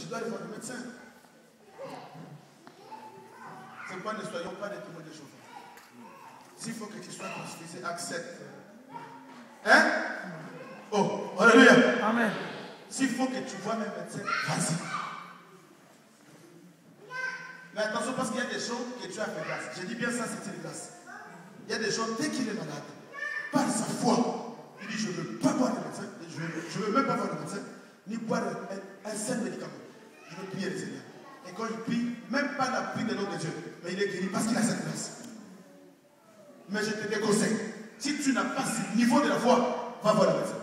je dois aller voir le médecin. C'est quoi, ne soyons pas des témoins de Jéhovah. S'il faut que tu sois crucifié, accepte. Hein? Oh, alléluia. Amen. S'il faut que tu vois mes médecins, vas-y. Mais attention, parce qu'il y a des gens que Dieu a fait grâce. Je dis bien ça, c'est une grâce. Il y a des gens, dès qu'il est malade, par sa foi, il dit, je ne veux pas voir le médecin, je ne veux même pas voir le médecin, ni boire un seul médicament. Je veux prier le Seigneur. Et quand il prie, même pas la prière de nom de Dieu, mais il est guéri parce qu'il a cette grâce. Mais je te déconseille, si tu n'as pas ce niveau de la foi, va voir le médecin.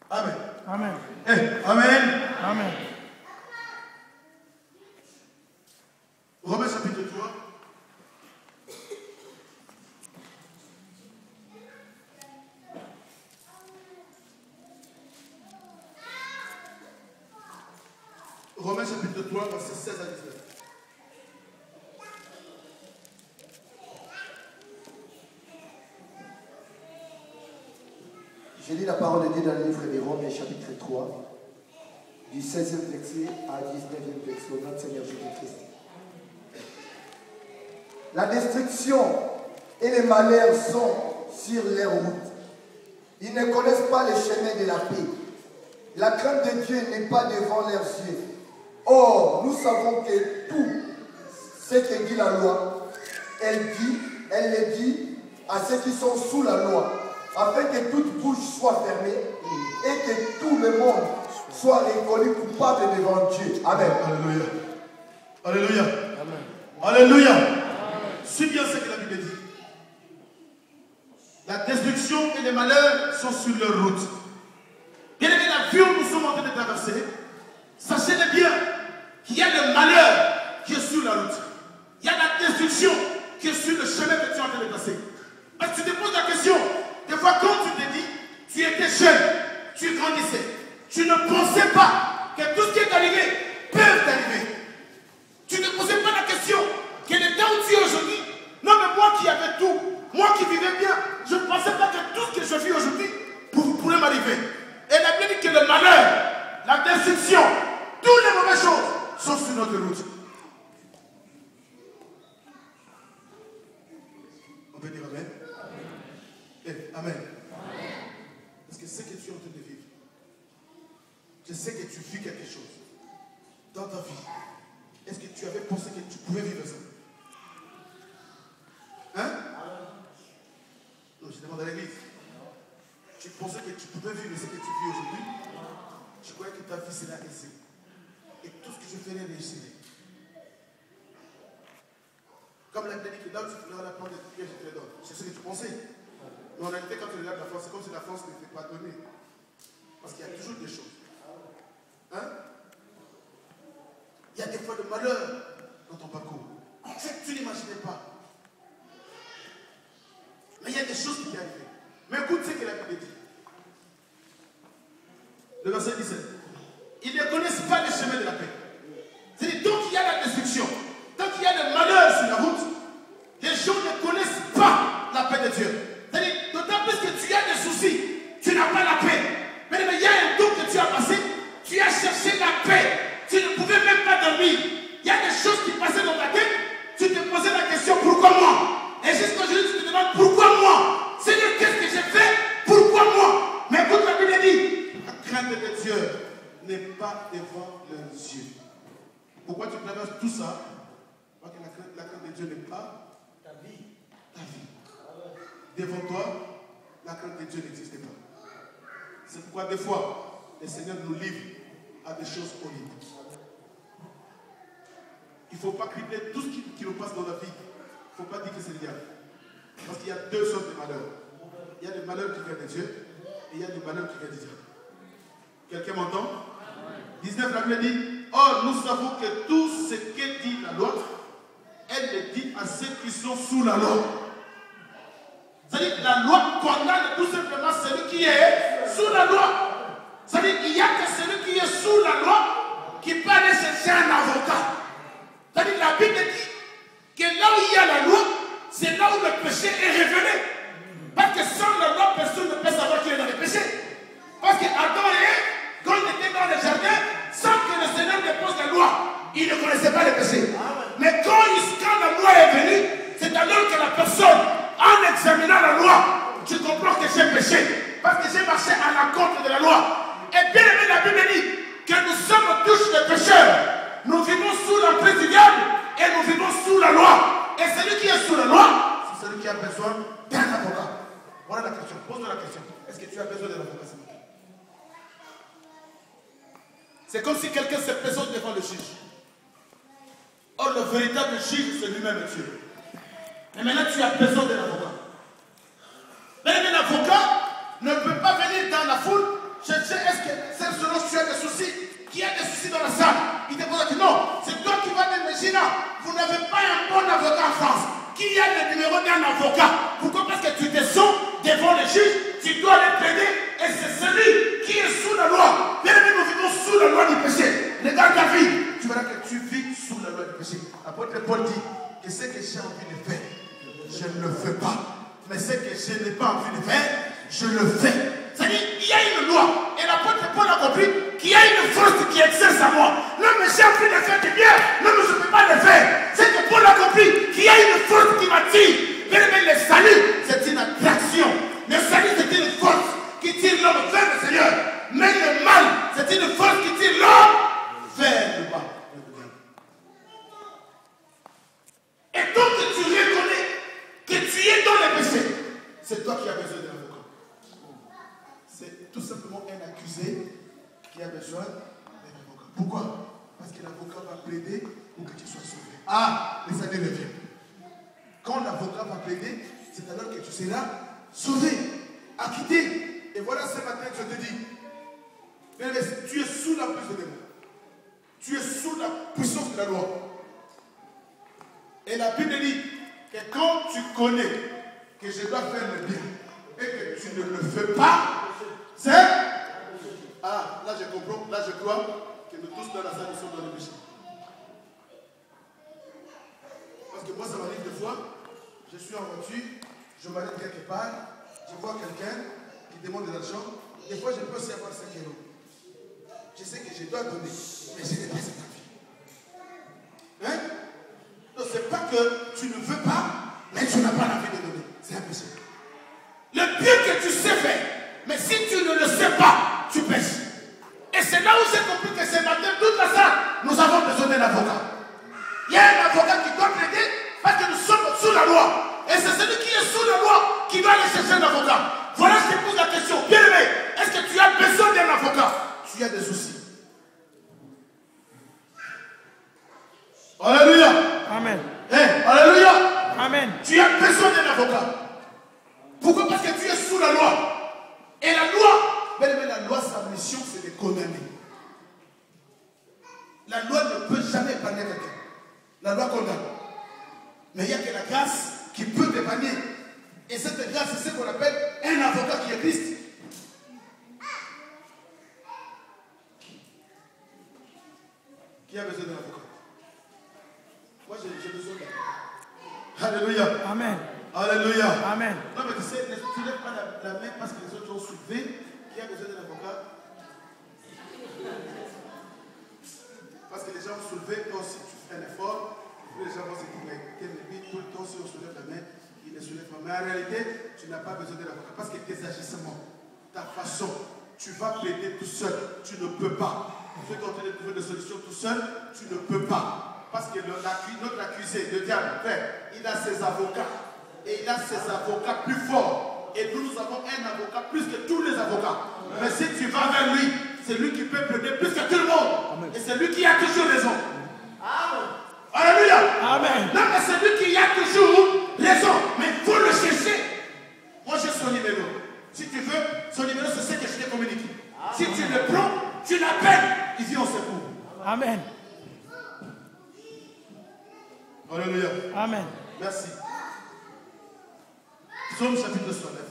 Amen. Amen. Hey, amen. Amen. Romains chapitre 3. Romains chapitre 3, verset 16 à 19. Je lis la parole de Dieu dans le livre des Romains, chapitre 3, du 16e verset à 19e verset, au nom de Seigneur Jésus-Christ. La destruction et les malheurs sont sur leur route. Ils ne connaissent pas les chemins de la paix. La crainte de Dieu n'est pas devant leurs yeux. Or, nous savons que tout ce que dit la loi, elle le dit à ceux qui sont sous la loi, afin que toute bouche soit fermée et que tout le monde soit reconnu coupable devant Dieu. Amen. Alléluia. Alléluia. Amen. Alléluia. Suis bien ce que la Bible dit. La destruction et les malheurs sont sur leur route. Bien aimé, la vie où nous sommes en train de traverser, sachez-le bien qu'il y a le malheur qui est sur la route. Il y a la destruction qui est sur le chemin que tu es en train de passer. Parce que tu te poses la question, des fois quand tu te dis, tu étais jeune, tu grandissais, tu ne pensais pas que tout ce qui est arrivé peut t'arriver. Tu ne posais pas la question que le temps où tu es aujourd'hui, non mais moi qui avais tout, moi qui vivais bien, je ne pensais pas que tout ce que je vis aujourd'hui pourrait m'arriver. Et la Bible dit que le malheur, la destruction, toutes les mauvaises choses sont sur notre route. On peut dire Amen. Eh, Amen. Parce que ce que tu es en train de vivre, je sais que tu vis quelque chose dans ta vie. Est-ce que tu avais pensé que tu pouvais vivre ça? Hein? Non, je demande à l'église. Tu pensais que tu pouvais vivre ce que tu vis aujourd'hui? Je croyais que ta vie serait aisée. Et tout ce que je ferais réussirait. Comme la Bible dit que là où tu feras la porte de Dieu, je te donne. C'est ce que tu pensais. Mais en réalité, quand tu regardes la France, c'est comme si la France ne t'était pas donnée. Parce qu'il y a toujours des choses. Hein? Il y a des fois de malheur dans ton parcours. Tu n'imaginais pas. Mais il y a des choses qui t'est arrivées. Mais écoute ce que la Bible dit. Le verset 17. Ils ne connaissent pas les chemins de la paix. C'est-à-dire, tant qu'il y a la destruction, tant qu'il y a le malheur sur la route, les gens ne connaissent pas la paix de Dieu. C'est-à-dire, d'autant plus que tu as des soucis, tu n'as pas la paix. Mais il y a un doute que tu as passé, tu as cherché la paix. Tu ne pouvais même pas dormir. Il y a des choses qui passaient dans ta tête, tu te posais la question, pourquoi moi? Et jusqu'aujourd'hui, tu te demandes, pourquoi moi? Seigneur, qu'est-ce que j'ai fait? Pourquoi moi? Mais écoute, la Bible dit, la crainte de Dieu n'est pas devant leurs yeux. Pourquoi tu traverses tout ça? Parce que la crainte de Dieu n'est pas ta vie. Ta vie. Devant toi, la crainte de Dieu n'existe pas. C'est pourquoi des fois, le Seigneur nous livre à des choses horribles. Il ne faut pas critiquer tout ce qui nous passe dans la vie. Il ne faut pas dire que c'est le diable. Parce qu'il y a deux sortes de malheurs. Il y a des malheurs qui viennent de Dieu et il y a des malheurs qui viennent du diable. Quelqu'un m'entend? 19, la Bible dit, or nous savons que tout ce que dit la loi, elle le dit à ceux qui sont sous la loi. C'est-à-dire que la loi condamne tout simplement celui qui est sous la loi. C'est-à-dire qu'il n'y a que celui qui est sous la loi qui peut aller chercher un avocat. C'est-à-dire la Bible dit que là où il y a la loi, c'est là où le péché est révélé. Parce que sans la loi, personne ne peut savoir qu'il est dans le péché. Parce que Adam et Ève, quand Il ne connaissait pas le péché. Mais quand la loi est venue, c'est alors que la personne, en examinant la loi, tu comprends que j'ai péché. Parce que j'ai marché à l'encontre de la loi. Et bien aimé, la Bible dit que nous sommes tous des pécheurs. Nous vivons sous l'emprise du diable et nous vivons sous la loi. Et celui qui est sous la loi, c'est celui qui a besoin d'un avocat. Voilà la question. Pose-toi la question. Est-ce que tu as besoin d'un avocat? C'est comme si quelqu'un se présente devant le juge. Or, le véritable juge, c'est lui-même Dieu. Et maintenant, tu as besoin d'un avocat. Mais un avocat ne peut pas venir dans la foule chercher est-ce que c'est selon tu as des soucis. Qui a des soucis dans la salle? Il te pose à dire non, c'est toi qui vas dire, mais Gina, vous n'avez pas un bon avocat en France. Qui a le numéro d'un avocat? Pourquoi? Parce que tu descends devant le juge, tu dois les plaider, et c'est celui qui est sous la loi. Bien aimé, nous vivons sous la loi du péché. Regarde ta vie, tu verras que tu vis sous la loi du péché. L'apôtre Paul dit que ce que j'ai envie de faire, je ne le fais pas. Mais ce que je n'ai pas envie de faire, je le fais. C'est-à-dire, il y a une loi. Et l'apôtre Paul a compris qu'il y a une force qui exerce à moi. Non, mais j'ai envie de faire du bien. Non, mais je ne peux pas le faire. C'est que Paul a compris qu'il y a une force qui m'attire. Mais le salut, c'est une attraction. Le salut, c'est une force qui tire l'homme vers le Seigneur. Mais le mal, c'est une force qui tire l'homme vers le bas. Et donc tu reconnais que tu es dans le péché, c'est toi qui as besoin d'un avocat. C'est tout simplement un accusé qui a besoin d'un avocat. Pourquoi? Parce que l'avocat va plaider pour que tu sois sauvé. Ah, le salut revient. Quand l'avocat va plaider, c'est alors que tu seras sauvé, acquitté. Et voilà ce matin que je te dis. Tu es sous la puissance des démons. Tu es sous la puissance de la loi. Et la Bible dit que quand tu connais que je dois faire le bien et que tu ne le fais pas, c'est... Ah, là je comprends, là je crois que nous tous dans la salle nous sommes dans le péché. Parce que moi ça m'arrive des fois, je suis en voiture, je m'arrête quelque part, je vois quelqu'un qui demande de l'argent, des fois je peux aussi avoir 5 euros. Je sais que je dois donner, mais je n'ai pas cette envie. Hein? Donc c'est pas que tu ne veux pas, mais tu n'as pas envie de donner. C'est un péché. Le bien que tu sais faire, mais si tu ne le sais pas, tu pêches. Et c'est là où j'ai compris que ce matin, toute la salle, nous avons besoin d'un avocat. Il y a un avocat qui doit plaider parce que nous sommes sous la loi. Et c'est celui qui est sous la loi qui doit aller chercher un avocat. Voilà, je te pose la question. Bien aimé, est-ce que tu as besoin d'un avocat? Tu as des soucis. Alléluia. Amen. Hey, alléluia. Amen. Tu as besoin d'un avocat. Pourquoi? Parce que tu es sous la loi. Et la loi, bien aimé, la loi, sa mission, c'est de condamner. La loi ne peut jamais épargner quelqu'un. La loi condamne. Mais il n'y a que la grâce qui peut t'épargner. Et cette grâce, c'est ce qu'on appelle un avocat qui est Christ. Qui a besoin d'un avocat? Moi, j'ai besoin d'un avocat. Alléluia. Amen. Alléluia. Amen. Non, mais tu sais, tu ne lèves pas la main parce que les autres ont soulevé. Qui a besoin d'un avocat? Parce que les gens ont soulevé, toi aussi tu fais un effort. Les gens vont se dire, mais lui, tout le temps, si on soulève la main, il ne soulève pas. Mais en réalité, tu n'as pas besoin d'un avocat. Parce que tes agissements, ta façon, tu vas plaider tout seul. Tu ne peux pas. Tu veux tenter de trouver des solutions tout seul, tu ne peux pas. Parce que notre accusé, le diable, frère, il a ses avocats. Et il a ses avocats plus forts. Et nous avons un avocat plus que tous les avocats. Mais si tu vas vers lui, c'est lui qui peut plaider plus que tout le monde. Amen. Et c'est lui qui a toujours raison. Amen. Alléluia. Amen. Non, mais c'est lui qui a toujours raison. Mais il faut le chercher. Moi, j'ai son numéro. Si tu veux, son numéro, c'est ce que je t'ai communiqué. Si tu le prends, tu l'appelles, il vient au secours. Amen. Alléluia. Amen. Merci. Psaume chapitre 69.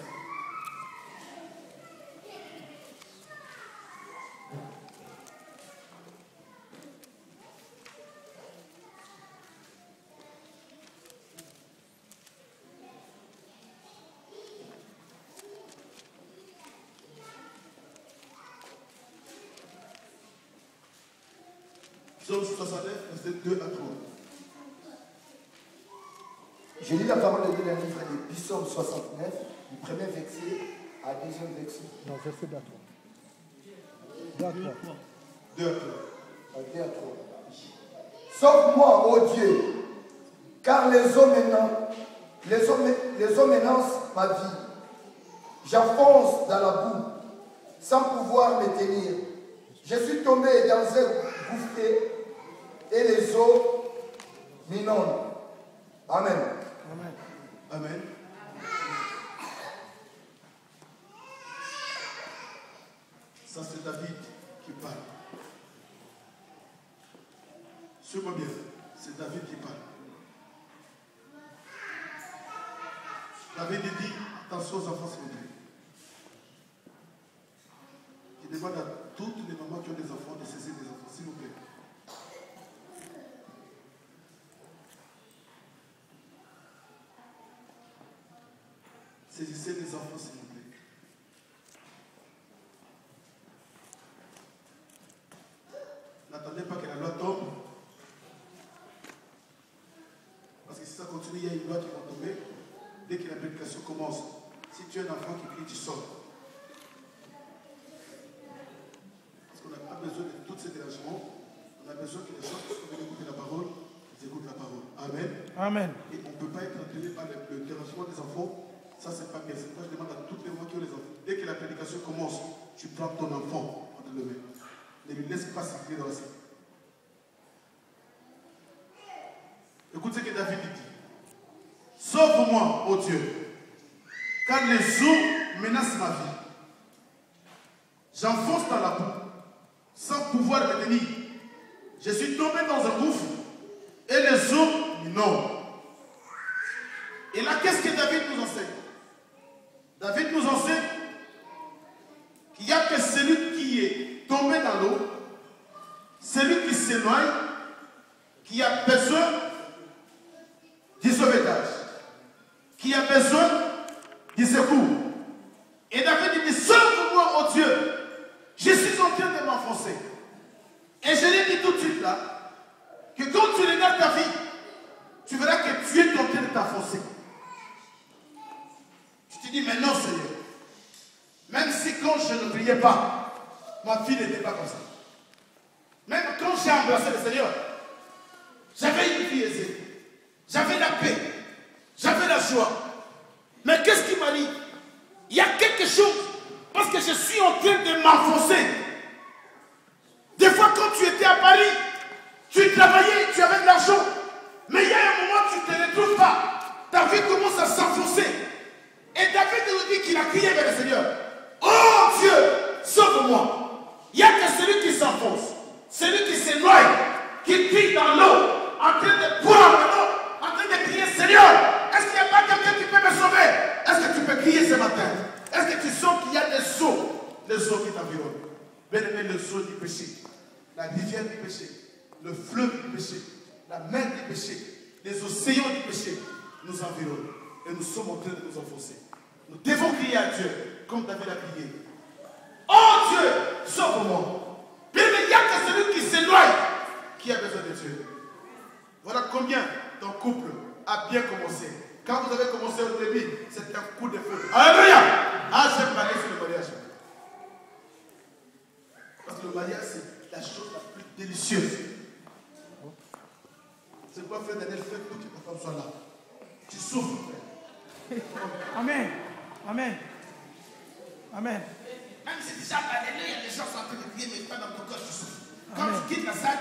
Psaume 69, verset 2 à 3. Je lis la parole de Dieu dans le livre de Psaume 69, du premier verset à deuxième verset. Non, verset 2 à 3. 2 à 3. 2 à 3. 2 à 3. Sauve-moi, ô Dieu, car les hommes menacent ma vie. J'enfonce dans la boue, sans pouvoir me tenir. Je suis tombé dans un gouffre et les eaux m'inondent. Amen. Amen. Amen. Ça, c'est David qui parle. Suis-moi bien. C'est David qui parle. David dit, attention aux enfants, s'il vous plaît. Je demande à toutes les mamans qui ont des enfants de saisir des enfants, s'il vous plaît. Saisissez les enfants, s'il vous plaît. N'attendez pas que la loi tombe. Parce que si ça continue, il y a une loi qui va tomber. Dès que la prédication commence, si tu es un enfant qui crie, tu sors. Parce qu'on n'a pas besoin de tout ces dérangements. On a besoin que les gens qui sont venus écouter la parole, ils écoutent la parole. Amen. Amen. Et on ne peut pas être entraîné par le dérangement des enfants. Ça, c'est pas bien. C'est pourquoi je demande à toutes les mamans qui ont les enfants. Dès que la prédication commence, tu prends ton enfant entre les mains. Ne lui laisse pas circuler dans la salle. Écoute ce que David dit. Sauve-moi, ô Dieu, car les eaux menacent ma vie. J'enfonce dans la boue, sans pouvoir me tenir. Je suis tombé dans un gouffre, et les eaux m'inondent. Et là, qu'est-ce que David nous enseigne? David nous enseigne qu'il n'y a que celui qui est tombé dans l'eau, celui qui s'éloigne, qui a besoin du sauvetage, qui a besoin du secours. Et David dit, sauve-moi, ô Dieu, je suis en train de m'enfoncer. Et je l'ai dit tout de suite là, que quand tu regardes ta vie, tu verras que tu es en train de t'enfoncer. Tu te dis, mais non Seigneur, même si quand je ne priais pas, ma vie n'était pas comme ça. Même quand j'ai embrassé le Seigneur, j'avais une vie aisée. J'avais la paix. J'avais la joie. Mais qu'est-ce qui m'a dit? Il y a quelque chose, parce que je suis en train de m'enfoncer. Des fois, quand tu étais à Paris, tu travaillais, tu avais de l'argent. Mais il y a un moment, tu ne te retrouves pas. Ta vie commence à s'enfoncer. Et David nous dit qu'il a crié vers le Seigneur. Oh Dieu, sauve-moi. Il n'y a que celui qui s'enfonce, celui qui s'éloigne, qui crie dans l'eau, en train de boire de l'eau, en train de crier, Seigneur, est-ce qu'il n'y a pas quelqu'un qui peut me sauver? Est-ce que tu peux crier ce matin? Est-ce que tu sens qu'il y a des eaux qui t'environnent? Bien-aimé, les eaux du péché, la rivière du péché, le fleuve du péché, la mer du péché, les océans du péché nous environnent. Et nous sommes en train de nous enfoncer. Nous devons crier à Dieu, comme David a crié. Oh Dieu, sauve-moi. Bien, mais il n'y a que celui qui s'éloigne qui a besoin de Dieu. Voilà combien ton couple a bien commencé. Quand vous avez commencé au début, c'était un coup de feu. Alléluia! Ah, j'aime parler sur le mariage. Parce que le mariage, c'est la chose la plus délicieuse. C'est quoi, frère Daniel, fais tout que ta femme soit là. Tu souffres, frère. Amen. Amen. Amen. Même si déjà, il y a des gens qui sont en train de crier, mais pas dans ton cœur, tu souffres. Quand tu quittes la salle,